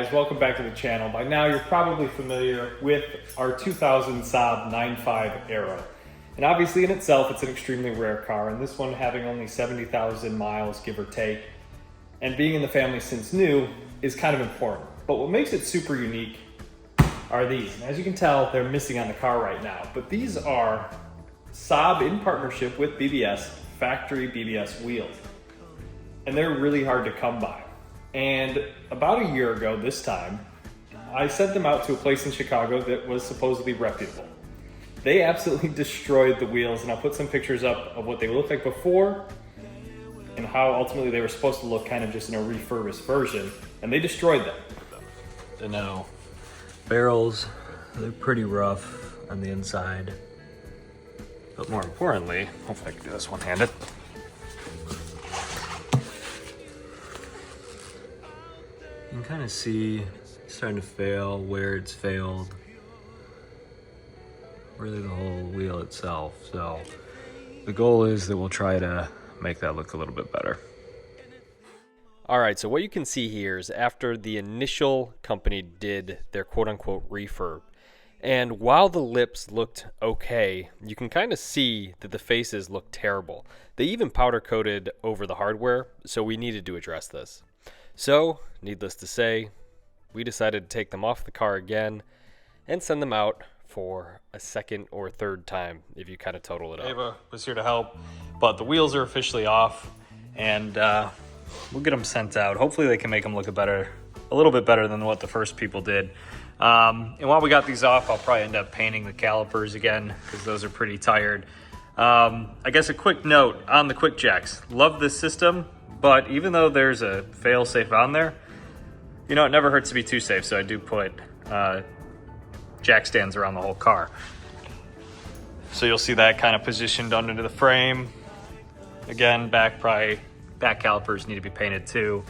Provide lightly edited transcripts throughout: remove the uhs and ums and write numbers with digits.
guys, welcome back to the channel. By now you're probably familiar with our 2000 Saab 9.5 Aero. And obviously in itself it's an extremely rare car, and this one having only 70,000 miles give or take and being in the family since new is kind of important. But what makes it super unique are these. And as you can tell, they're missing on the car right now, but these are Saab in partnership with BBS, factory BBS wheels. And they're really hard to come by. And about a year ago this time, I sent them out to a place in Chicago that was supposedly reputable. They absolutely destroyed the wheels, and I'll put some pictures up of what they looked like before and how ultimately they were supposed to look kind of just in a refurbished version, and they destroyed them. I know. Barrels, they're pretty rough on the inside. But more importantly, hopefully I can do this one-handed. You can kind of see it's starting to fail, where it's failed. Really the whole wheel itself. So the goal is that we'll try to make that look a little bit better. All right, so what you can see here is after the initial company did their quote-unquote refurb, and while the lips looked okay, you can kind of see that the faces look terrible. They even powder coated over the hardware, so we needed to address this. So, needless to say, we decided to take them off the car again and send them out for a second or third time if you kind of total it up. Ava was here to help, but the wheels are officially off, and we'll get them sent out. Hopefully they can make them look a little bit better than what the first people did. And while we got these off, I'll probably end up painting the calipers again because those are pretty tired. I guess a quick note on the QuickJacks. Love this system, but even though there's a fail-safe on there, you know, it never hurts to be too safe, so I do put jack stands around the whole car. So you'll see that kind of positioned under the frame. Again, back calipers need to be painted too.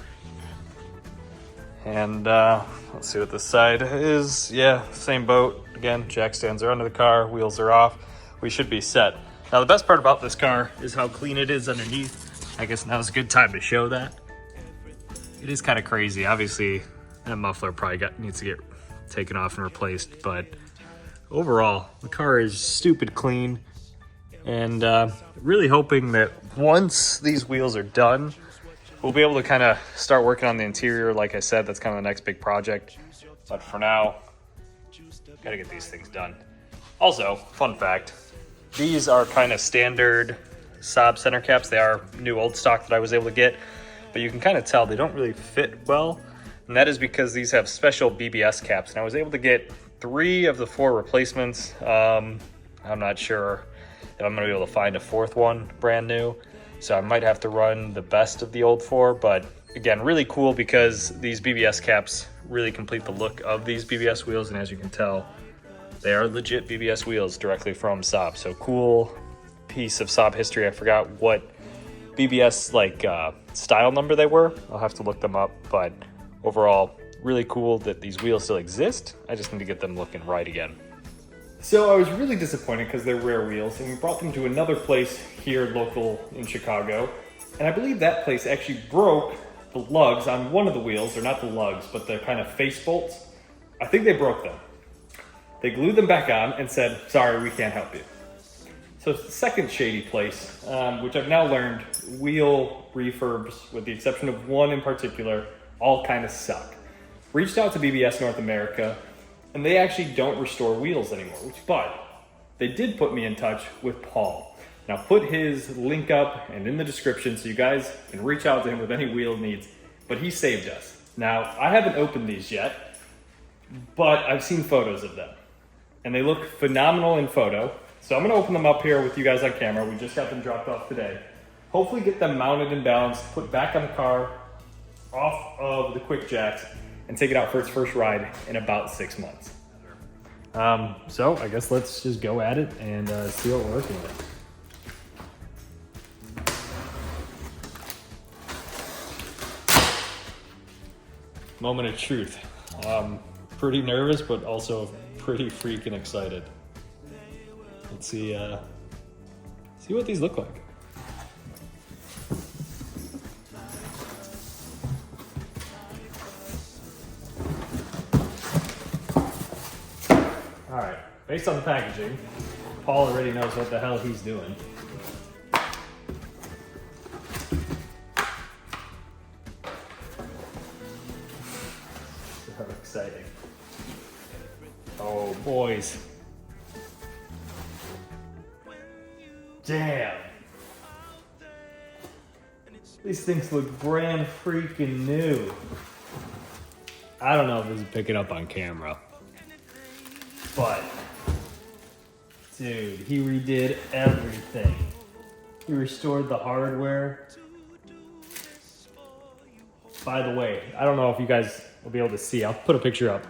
And let's see what this side is. Yeah, same boat. Again, jack stands are under the car, wheels are off. We should be set. Now the best part about this car is how clean it is underneath. I guess now's a good time to show that. It is kind of crazy. Obviously, that muffler probably needs to get taken off and replaced, but overall, the car is stupid clean. And really hoping that once these wheels are done, we'll be able to kind of start working on the interior. Like I said, that's kind of the next big project. But for now, gotta get these things done. Also, fun fact, these are kind of standard Saab Centercaps. They are new old stock that I was able to get, but you can kind of tell they don't really fit well. And that is because these have special BBS caps. And I was able to get 3 of the 4 replacements. I'm not sure if I'm gonna be able to find a 4th one brand new. So I might have to run the best of the old 4, but again, really cool because these BBS caps really complete the look of these BBS wheels. And as you can tell, they are legit BBS wheels directly from Saab. So cool piece of Saab history. I forgot what BBS style number they were. I'll have to look them up, but overall, really cool that these wheels still exist. I just need to get them looking right again. So I was really disappointed because they're rare wheels, and we brought them to another place here local in Chicago. And I believe that place actually broke the lugs on one of the wheels, or not the lugs, but the kind of face bolts. I think they broke them. They glued them back on and said, sorry, we can't help you. So it's the second shady place, which I've now learned wheel refurbs, with the exception of one in particular, all kind of suck. Reached out to BBS North America, and they actually don't restore wheels anymore, but they did put me in touch with Paul. Now put his link up and in the description so you guys can reach out to him with any wheel needs, but he saved us. Now I haven't opened these yet, but I've seen photos of them and they look phenomenal in photo. So I'm gonna open them up here with you guys on camera. We just got them dropped off today. Hopefully get them mounted and balanced, put back on the car, off of the QuickJacks, and take it out for its first ride in about 6 months. So I guess let's just go at it and see what we're working with. Moment of truth. Pretty nervous, but also pretty freaking excited. Let's see what these look like. Based on the packaging, Paul already knows what the hell he's doing. So exciting. Oh, boys. Damn. These things look brand freaking new. I don't know if this is picking up on camera, but dude, he redid everything. He restored the hardware. By the way, I don't know if you guys will be able to see. I'll put a picture up.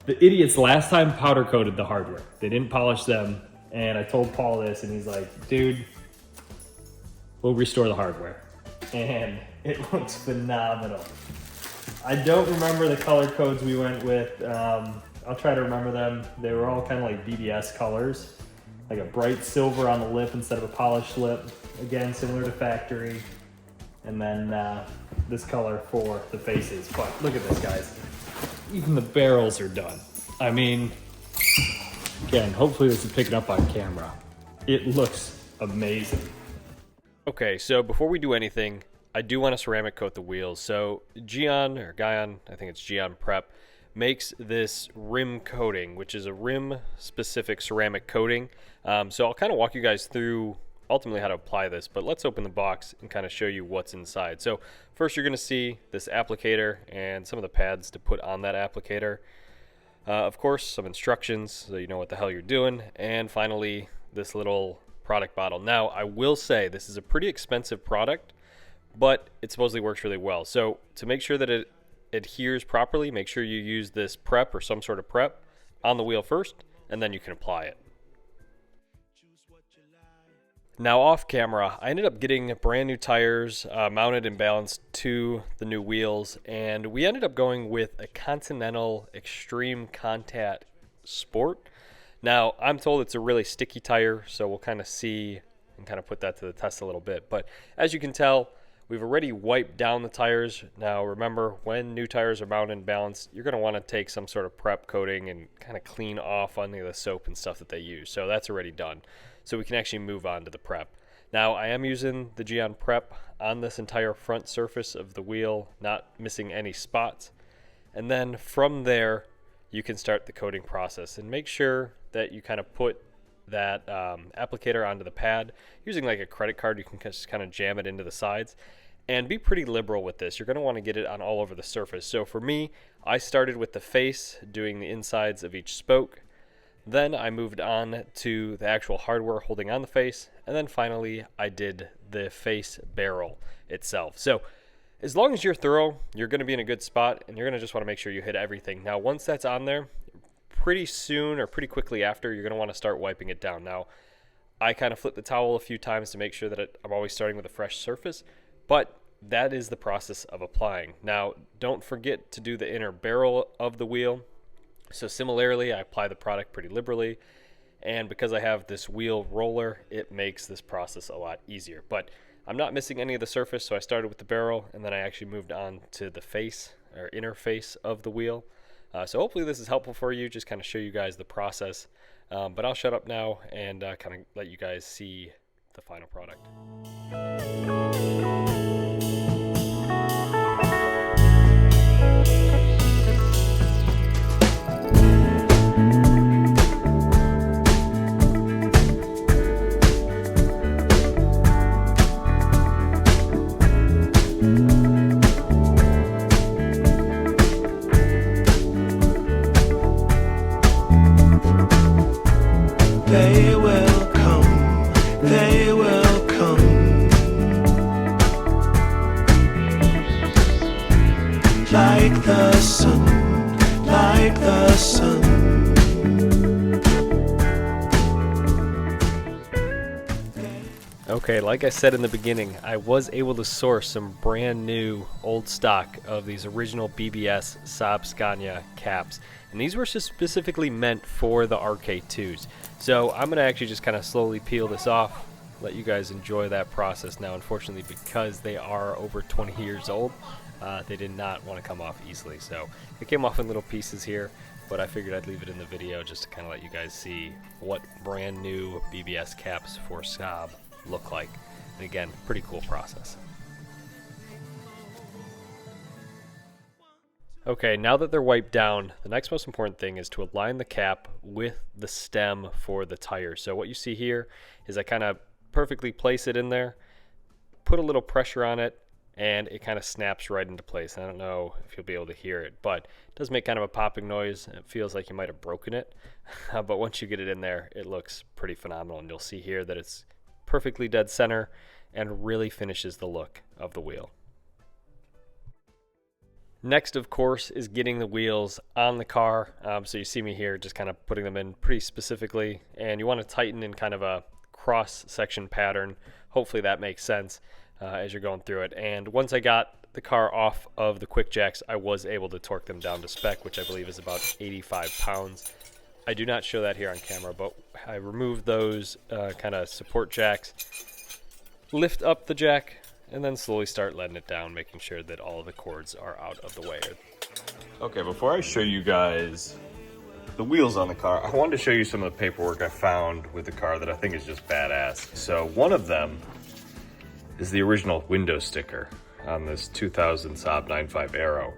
The idiots last time powder coated the hardware. They didn't polish them. And I told Paul this and he's like, dude, we'll restore the hardware. And it looks phenomenal. I don't remember the color codes we went with. I'll try to remember them. They were all kind of like BBS colors. Like a bright silver on the lip instead of a polished lip. Again, similar to factory. And then this color for the faces. But look at this, guys. Even the barrels are done. I mean, again, hopefully this is picking up on camera. It looks amazing. Okay, so before we do anything, I do want to ceramic coat the wheels. So Gyeon, I think it's Gyeon Prep, makes this rim coating, which is a rim-specific ceramic coating. So I'll kind of walk you guys through ultimately how to apply this, but let's open the box and kind of show you what's inside. So first you're going to see this applicator and some of the pads to put on that applicator. Of course, some instructions so you know what the hell you're doing. And finally, this little product bottle. Now, I will say this is a pretty expensive product, but it supposedly works really well. So to make sure that it adheres properly, make sure you use this prep or some sort of prep on the wheel first, and then you can apply it. Now off camera, I ended up getting brand new tires mounted and balanced to the new wheels, and we ended up going with a Continental Extreme Contact Sport. Now, I'm told it's a really sticky tire, so we'll kind of see and kind of put that to the test a little bit. But as you can tell, we've already wiped down the tires. Now, remember, when new tires are mounted and balanced, you're going to want to take some sort of prep coating and kind of clean off any of the soap and stuff that they use. So that's already done. So we can actually move on to the prep. Now, I am using the Gyeon Prep on this entire front surface of the wheel, not missing any spots. And then from there, you can start the coating process and make sure that you kind of put that applicator onto the pad. Using like a credit card, you can just kind of jam it into the sides and be pretty liberal with this. You're going to want to get it on all over the surface. So for me, I started with the face, doing the insides of each spoke. Then I moved on to the actual hardware holding on the face. And then finally, I did the face barrel itself. So as long as you're thorough, you're going to be in a good spot, and you're going to just want to make sure you hit everything. Now, once that's on there, pretty soon or pretty quickly after, you're going to want to start wiping it down. Now, I kind of flip the towel a few times to make sure that I'm always starting with a fresh surface, but that is the process of applying. Now, don't forget to do the inner barrel of the wheel. So similarly, I apply the product pretty liberally, and because I have this wheel roller, it makes this process a lot easier. But I'm not missing any of the surface, so I started with the barrel, and then I actually moved on to the face or inner face of the wheel. So hopefully this is helpful for you, just kind of show you guys the process. But I'll shut up now and kind of let you guys see the final product. They will come, they will come, like the sun, like the sun. Okay, like I said in the beginning, I was able to source some brand new old stock of these original BBS Saab Scania caps, and these were just specifically meant for the RK2s. So I'm going to actually just kind of slowly peel this off, let you guys enjoy that process. Now, unfortunately, because they are over 20 years old, they did not want to come off easily. So it came off in little pieces here. but I figured I'd leave it in the video just to kind of let you guys see what brand new BBS caps for Saab look like. And again, pretty cool process. Okay, now that they're wiped down, the next most important thing is to align the cap with the stem for the tire. So what you see here is I kind of perfectly place it in there, put a little pressure on it, and it kind of snaps right into place. I don't know if you'll be able to hear it, but it does make kind of a popping noise. It feels like you might have broken it, but once you get it in there, it looks pretty phenomenal. And you'll see here that it's perfectly dead center and really finishes the look of the wheel. Next, of course, is getting the wheels on the car. So you see me here just kind of putting them in pretty specifically, and you want to tighten in kind of a cross-section pattern. Hopefully that makes sense as you're going through it. And once I got the car off of the QuickJacks, I was able to torque them down to spec, which I believe is about 85 pounds. I do not show that here on camera, but I removed those kind of support jacks, lift up the jack, and then slowly start letting it down, making sure that all of the cords are out of the way. Okay, before I show you guys the wheels on the car, I wanted to show you some of the paperwork I found with the car that I think is just badass. So one of them is the original Windowsticker on this 2000 Saab 9.5 Aero.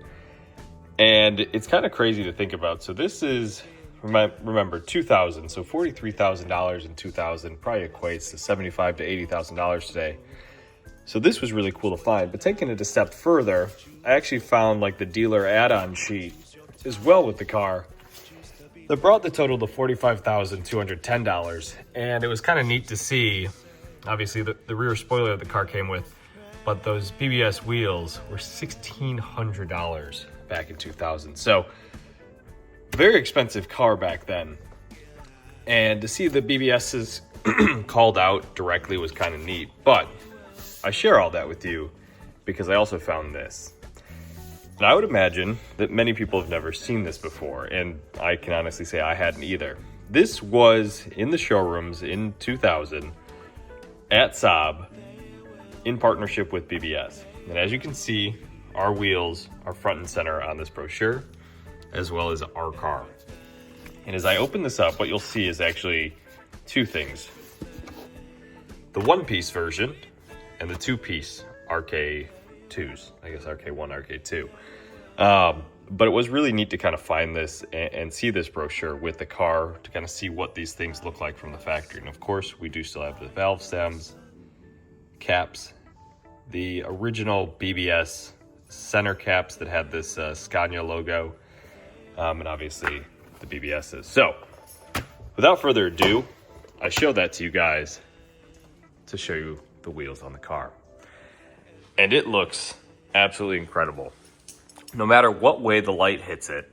And it's kind of crazy to think about. So this is, remember, 2000, so $43,000 in 2000 probably equates to $75,000 to $80,000 today. So this was really cool to find, but taking it a step further, I actually found like the dealer add-on sheet as well with the car that brought the total to $45,210. And it was kind of neat to see, obviously the rear spoiler the car came with, but those BBS wheels were $1,600 back in 2000. So very expensive car back then. And to see the BBS's called out directly was kind of neat, but I share all that with you because I also found this. And I would imagine that many people have never seen this before, and I can honestly say I hadn't either. This was in the showrooms in 2000 at Saab in partnership with BBS. And as you can see, our wheels are front and center on this brochure, as well as our car. And as I open this up, what you'll see is actually two things. The one-piece version and the two-piece RK2s, I guess RK1, RK2. But it was really neat to kind of find this and see this brochure with the car to kind of see what these things look like from the factory. And of course, we do still have the valve stems, caps, the original BBS center caps that had this Scania logo, and obviously the BBSs. So without further ado, I showed that to you guys to show you the wheels on the car. And it looks absolutely incredible. No matter what way the light hits it,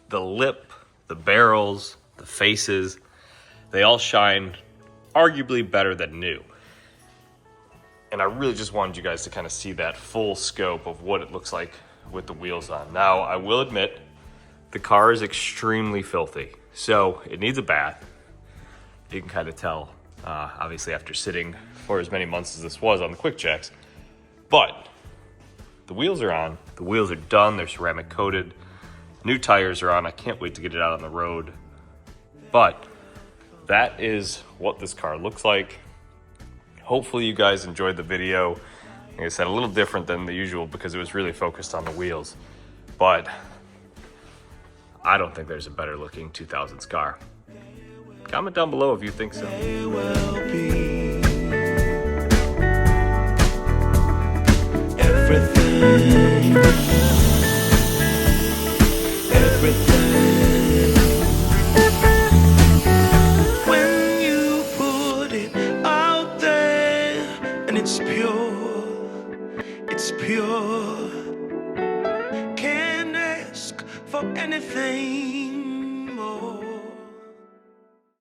the lip, the barrels, the faces, they all shine arguably better than new. And I really just wanted you guys to kind of see that full scope of what it looks like with the wheels on. Now, I will admit, the car is extremely filthy, so it needs a bath. You can kind of tell, obviously after sitting for as many months as this was on the QuickJacks. But the wheels are on, the wheels are done, they're ceramic coated, new tires are on. I can't wait to get it out on the road. But that is what this car looks like. Hopefully you guys enjoyed the video. Like I said, a little different than the usual because it was really focused on the wheels. But I don't think there's a better looking 2000s car. Comment down below if you think so. Everything, everything. When you put it out there and it's pure, it's pure. Can't ask for anything